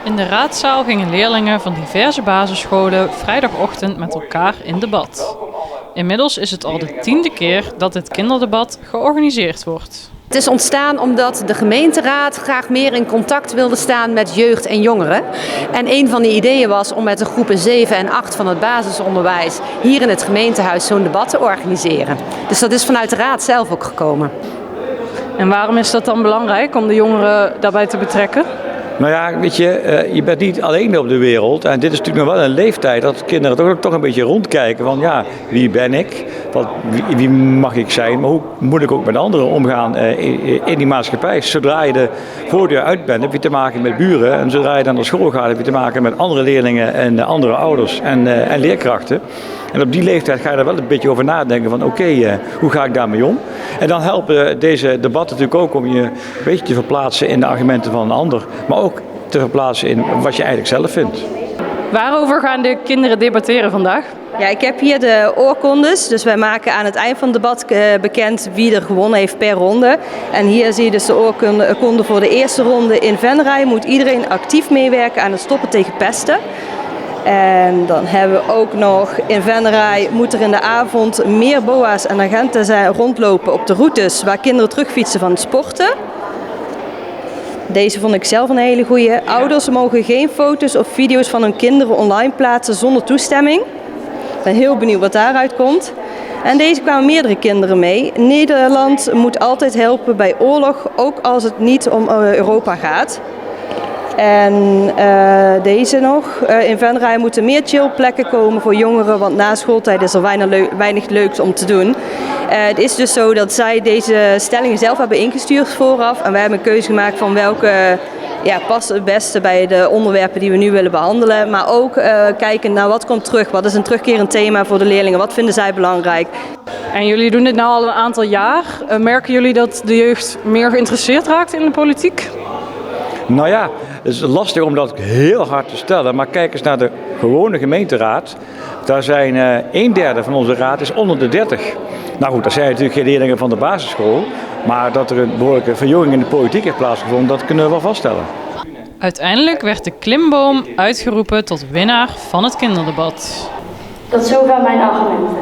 In de raadzaal gingen leerlingen van diverse basisscholen vrijdagochtend met elkaar in debat. Inmiddels is het al de 10e keer dat dit kinderdebat georganiseerd wordt. Het is ontstaan omdat de gemeenteraad graag meer in contact wilde staan met jeugd en jongeren. En een van de ideeën was om met de groepen 7 en 8 van het basisonderwijs hier in het gemeentehuis zo'n debat te organiseren. Dus dat is vanuit de raad zelf ook gekomen. En waarom is dat dan belangrijk om de jongeren daarbij te betrekken? Nou ja, weet je, je bent niet alleen op de wereld. En dit is natuurlijk nog wel een leeftijd dat kinderen toch een beetje rondkijken van ja, wie ben ik? Wie mag ik zijn? Maar hoe moet ik ook met anderen omgaan in die maatschappij? Zodra je de voordeur uit bent, heb je te maken met buren. En zodra je dan naar school gaat, heb je te maken met andere leerlingen en andere ouders en leerkrachten. En op die leeftijd ga je er wel een beetje over nadenken van oké, hoe ga ik daarmee om? En dan helpen deze debatten natuurlijk ook om je een beetje te verplaatsen in de argumenten van een ander. Maar ook te verplaatsen in wat je eigenlijk zelf vindt. Waarover gaan de kinderen debatteren vandaag? Ja, ik heb hier de oorkondes. Dus wij maken aan het eind van het debat bekend wie er gewonnen heeft per ronde. En hier zie je dus de oorkonde voor de eerste ronde. In Venray moet iedereen actief meewerken aan het stoppen tegen pesten. En dan hebben we ook nog in Venray moet er in de avond meer boa's en agenten zijn rondlopen op de routes waar kinderen terugfietsen van het sporten. Deze vond ik zelf een hele goeie. Ouders mogen geen foto's of video's van hun kinderen online plaatsen zonder toestemming. Ik ben heel benieuwd wat daaruit komt. En deze kwamen meerdere kinderen mee. Nederland moet altijd helpen bij oorlog, ook als het niet om Europa gaat. En deze nog. In Venray moeten meer chillplekken komen voor jongeren, want na schooltijd is er weinig leuks om te doen. Het is dus zo dat zij deze stellingen zelf hebben ingestuurd vooraf. En wij hebben een keuze gemaakt van welke past het beste bij de onderwerpen die we nu willen behandelen. Maar ook kijken naar wat komt terug. Wat is een terugkerend thema voor de leerlingen? Wat vinden zij belangrijk? En jullie doen dit nu al een aantal jaar. Merken jullie dat de jeugd meer geïnteresseerd raakt in de politiek? Nou ja, het is lastig om dat heel hard te stellen. Maar kijk eens naar de gewone gemeenteraad. Daar zijn 1/3 van onze raad is onder de 30. Nou goed, dat zijn natuurlijk geen leerlingen van de basisschool. Maar dat er een behoorlijke verjonging in de politiek heeft plaatsgevonden, dat kunnen we wel vaststellen. Uiteindelijk werd de klimboom uitgeroepen tot winnaar van het kinderdebat. Tot zover mijn argumenten.